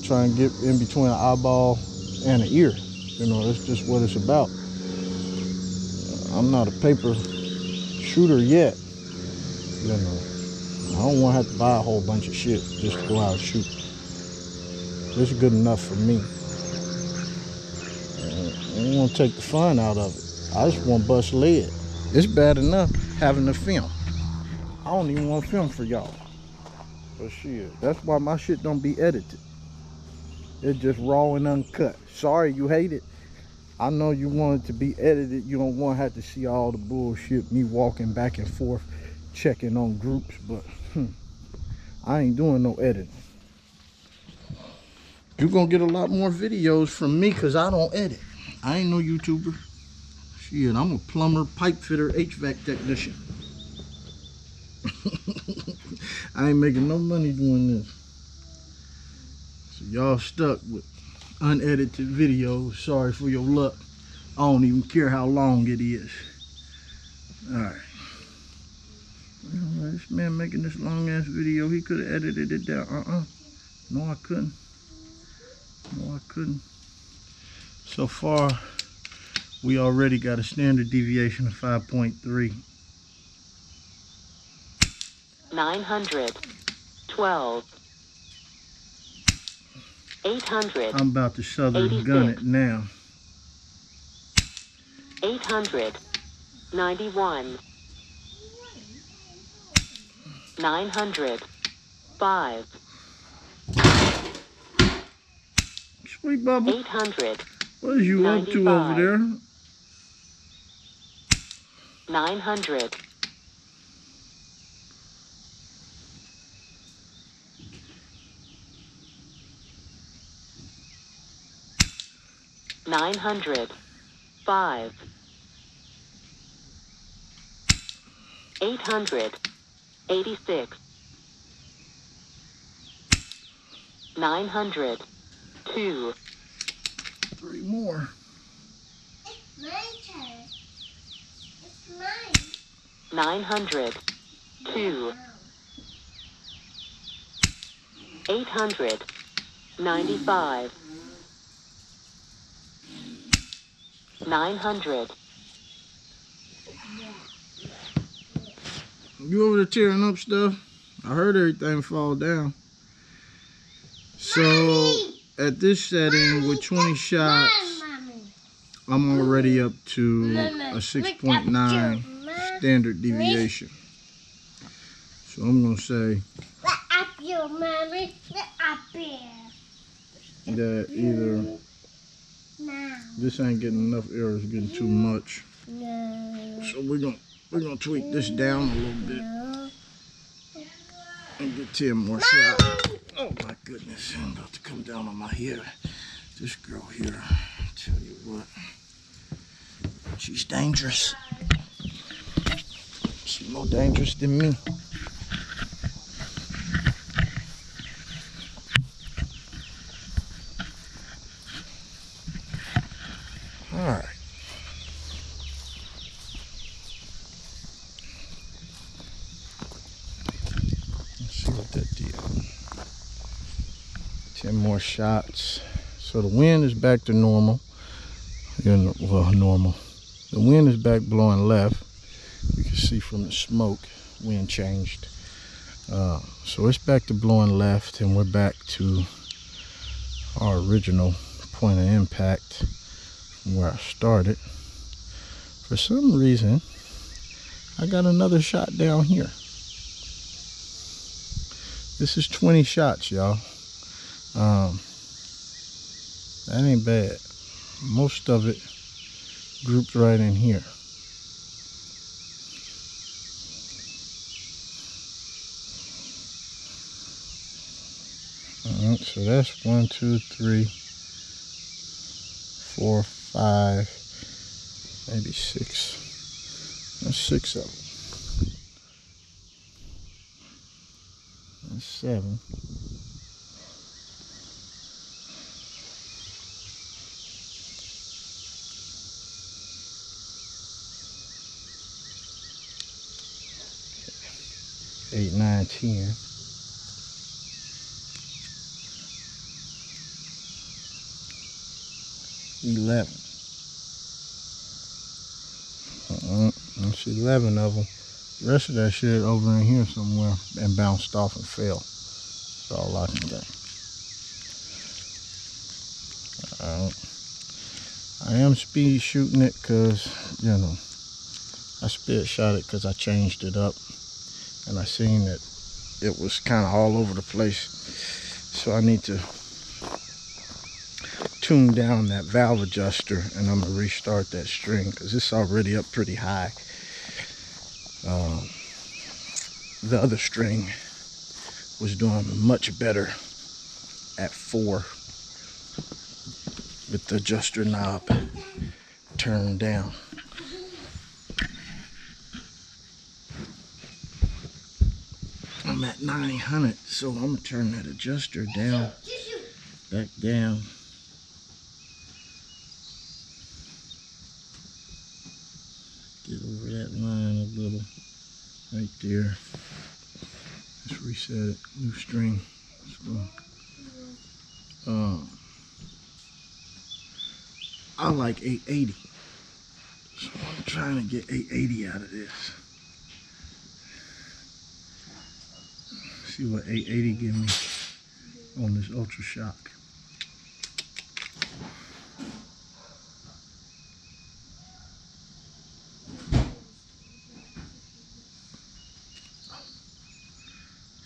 trying to get in between an eyeball and an ear. You know, that's just what it's about. I'm not a paper shooter yet. You know, I don't want to have to buy a whole bunch of shit just to go out and shoot. This is good enough for me. I don't want to take the fun out of it. I just want to bust lead. It's bad enough having to film. I don't even want to film for y'all. But shit, that's why my shit don't be edited. It's just raw and uncut. Sorry you hate it. I know you want it to be edited. You don't want to have to see all the bullshit, me walking back and forth, checking on groups, but I ain't doing no editing. You're gonna get a lot more videos from me because I don't edit. I ain't no YouTuber. Shit, I'm a plumber, pipe fitter, HVAC technician. I ain't making no money doing this. So y'all stuck with unedited videos. Sorry for your luck. I don't even care how long it is. Alright. Well, this man making this long ass video, he could have edited it down. No, I couldn't. No, I couldn't. So far, we already got a standard deviation of 5.3. 900. 12. 800. I'm about to southern gun it now. 800. 91. 900. 5. Sweet Bubba. 800. What is you up to over there? 900. 900. 5. 800. 86. 900. 2. 3 more. It's my turn. It's mine. 900. 2. 800. 95. 900. You over there tearing up stuff? I heard everything fall down. So at this setting with 20 shots, I'm already up to a 6.9 standard deviation. So I'm gonna say Let up you, mommy. Let up here. that either Now. this ain't getting enough air, it's getting too much. No. So we're gonna tweak this down a little bit No. and get 10 more shots. Oh my goodness, I'm about to come down on my head. This girl here, I tell you what. She's dangerous. She's more dangerous than me. Alright. Let's see what that did. 10 more shots. So the wind is back to normal. Well, normal. The wind is back blowing left. You can see from the smoke, wind changed. So it's back to blowing left, and we're back to our original point of impact where I started. For some reason, I got another shot down here. This is 20 shots, y'all. That ain't bad. Most of it grouped right in here. Alright, so that's 1, 2, 3, 4, 5, maybe 6. That's 6 of them. That's 7. Okay. 8, 9, 10. 11. That's 11 of them. The rest of that shit over in here somewhere and bounced off and fell. That's all I can say. I am speed shooting it because, you know, I spit shot it because I changed it up and I seen that it was kind of all over the place. So I need to tune down that valve adjuster, and I'm gonna restart that string because it's already up pretty high. The other string was doing much better at 4 with the adjuster knob turned down. I'm at 900, so I'm gonna turn that adjuster down, back down. Get over that line a little, right there. Let's reset it, new string. Let's go. I like 880, so I'm trying to get 880 out of this. See what 880 give me on this Ultra Shock.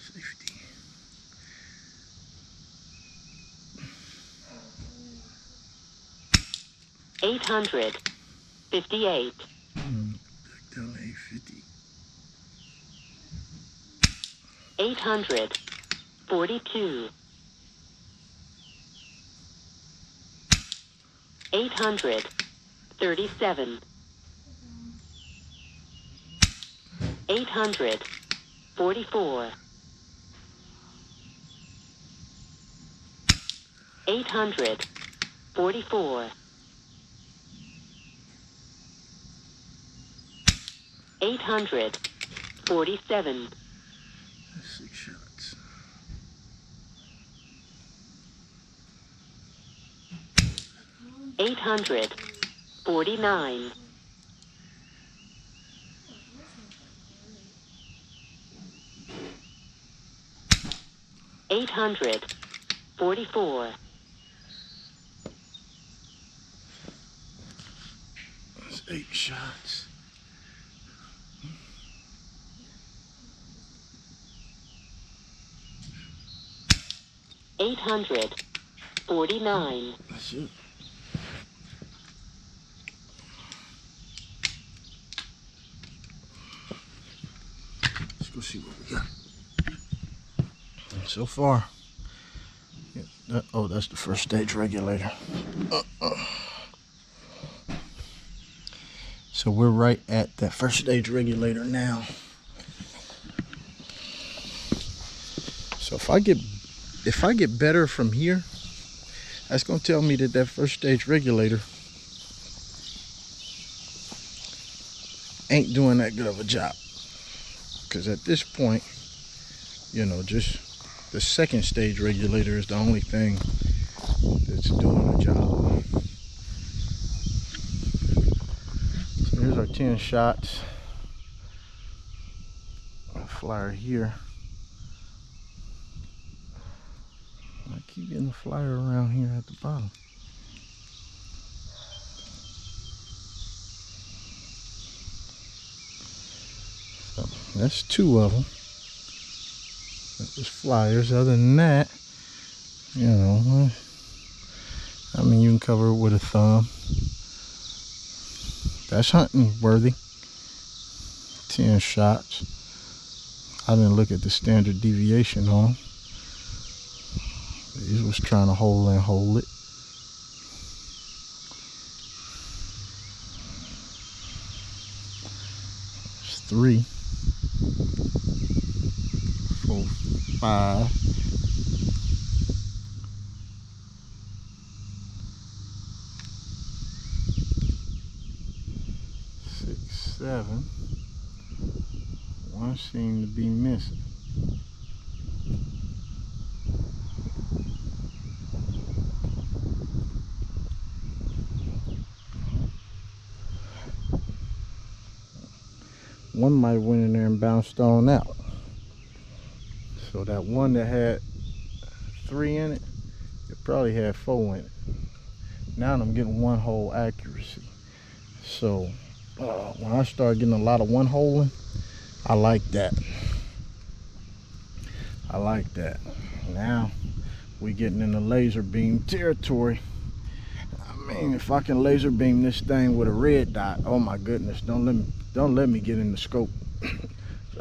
Safety. $858. Back down to 850. 842. 837. 844. 844. 847. That's 6 shots. 849. 844. That's 8 shots. 849. That's it. Let's go see what we got. And so far, oh, that's the first stage regulator. So we're right at that first stage regulator now. So if I get better from here, that's gonna tell me that first stage regulator ain't doing that good of a job. Because at this point, you know, just the second stage regulator is the only thing that's doing the job. So here's our 10 shots. A flyer here. I keep getting the flyer around here at the bottom. So that's 2 of them. That was flyers. Other than that, you know, I mean, you can cover it with a thumb. That's hunting worthy. 10 shots. I didn't look at the standard deviation on them. He was trying to hold it. There's 3, 4, 5. 6, 7. 1 seemed to be missing. One might have went in there and bounced on out. So that one that had 3 in it, it probably had 4 in it. Now I'm getting 1 hole accuracy. So when I start getting a lot of 1 holing, I like that. I like that. Now we getting in the laser beam territory. I mean, if I can laser beam this thing with a red dot, oh my goodness, don't let me get in the scope.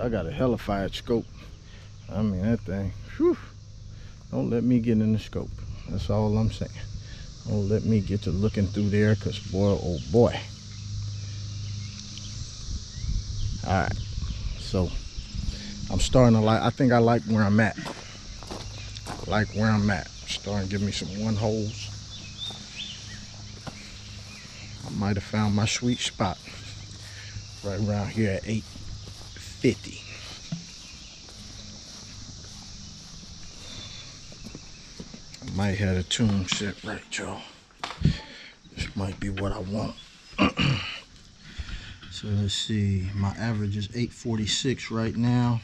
I got a hellified scope. I mean, that thing, whew, don't let me get in the scope. That's all I'm saying. Don't let me get to looking through there, because boy, oh boy. All right, so I'm starting to like, I think I like where I'm at. I like where I'm at. Starting to give me some 1 holes. I might have found my sweet spot right around here at 850. I might have a tune set right, y'all. This might be what I want. So let's see, my average is 846 right now.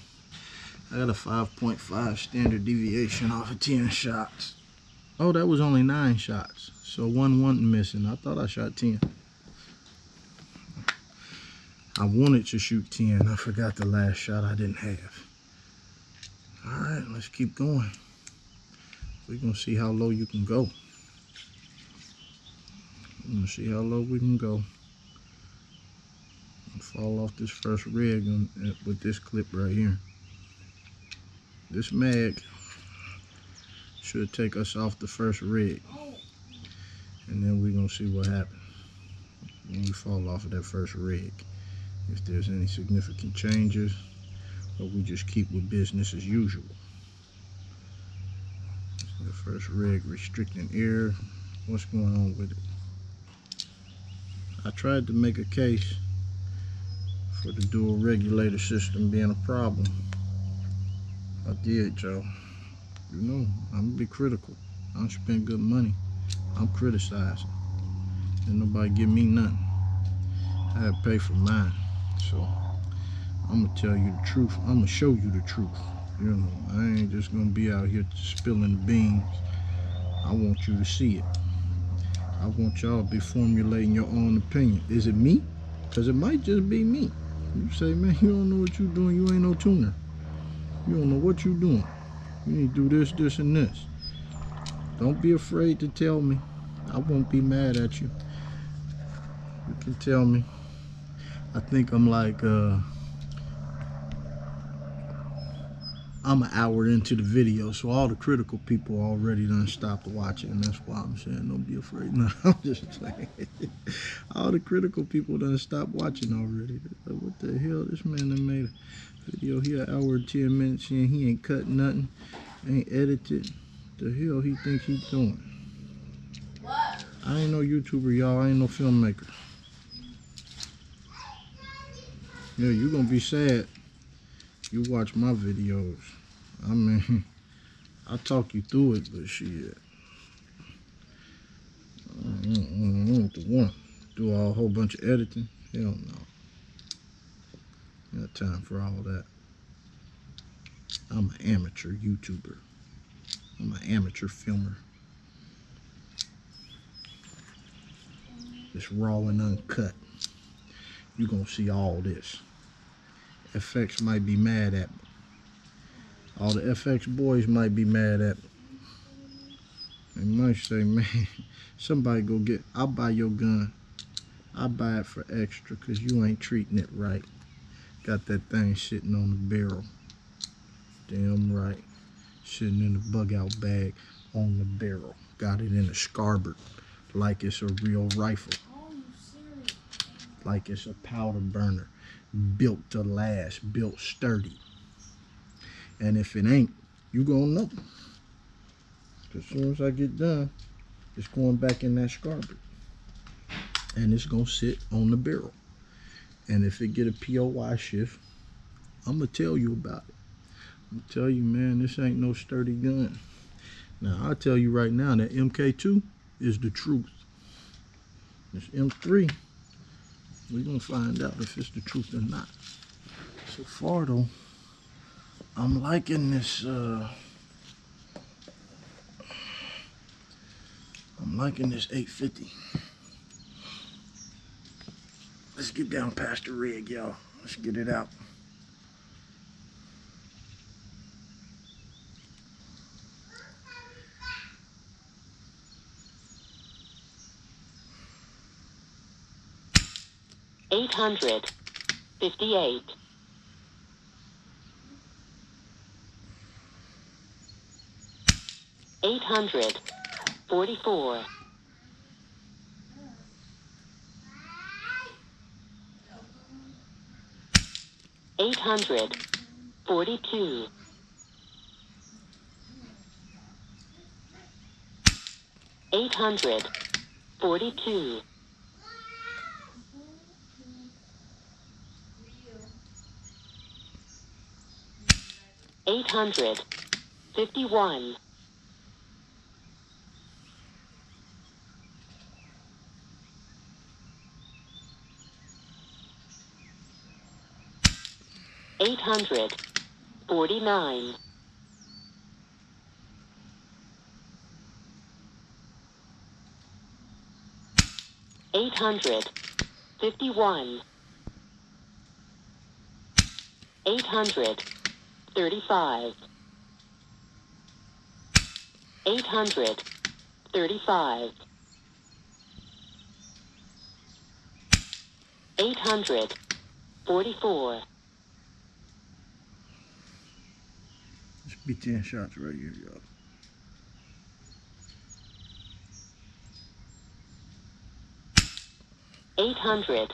I got a 5.5 standard deviation off of 10 shots. Oh, that was only 9 shots. So 1 wasn't missing. I thought I shot 10. I wanted to shoot 10. I forgot the last shot I didn't have. All right, let's keep going. We're gonna see how low you can go. We're gonna see how low we can go. Fall off this first rig with this clip right here. This mag should take us off the first rig, and then we're gonna see what happens when we fall off of that first rig. If there's any significant changes, or we just keep with business as usual. So the first rig restricting air. What's going on with it? I tried to make a case for the dual regulator system being a problem. I did, y'all. You know, I'm gonna be critical. I don't spend good money. I'm criticizing. Ain't nobody give me nothing. I had to pay for mine. So I'm gonna tell you the truth. I'm gonna show you the truth. You know, I ain't just gonna be out here spilling the beans. I want you to see it. I want y'all to be formulating your own opinion. Is it me? Because it might just be me. You say, man, you don't know what you're doing. You ain't no tuner. You don't know what you're doing. You need to do this, this, and this. Don't be afraid to tell me. I won't be mad at you. You can tell me. I think I'm like I'm an hour into the video, so all the critical people already done stopped watching, and that's why I'm saying don't be afraid. No, I'm just saying. All the critical people done stopped watching already. Like, what the hell? This man done made a video here, an hour and 10 minutes in. He ain't cut nothing, ain't edited. The hell he think he doing? What? I ain't no YouTuber, y'all. I ain't no filmmaker. Yeah, you gonna be sad. You watch my videos. I mean, I talk you through it, but shit. I don't want to do a whole bunch of editing. Hell no. Got time for all that. I'm an amateur YouTuber. I'm an amateur filmer. It's raw and uncut. You gonna see all this. FX might be mad at me. All the FX boys might be mad at me. They might say, man, somebody go get, I'll buy your gun. I'll buy it for extra because you ain't treating it right. Got that thing sitting on the barrel. Damn right. Sitting in the bug out bag on the barrel. Got it in a scabbard like it's a real rifle. Like it's a powder burner. Built to last, built sturdy. And if it ain't, you gonna know. As soon as I get done, it's going back in that scabbard. And it's gonna sit on the barrel. And if it get a POI shift, I'm gonna tell you about it. I'm gonna tell you, man, this ain't no sturdy gun. Now, I'll tell you right now that MK2 is the truth. This M3, we're gonna find out if it's the truth or not. So far though, I'm liking this, I'm liking this 850. Let's get down past the rig, y'all. Let's get it out. $858. 844. 842. 842. 851. 849. 851. 835. 835. 844. This be 10 shots right here, y'all. 800.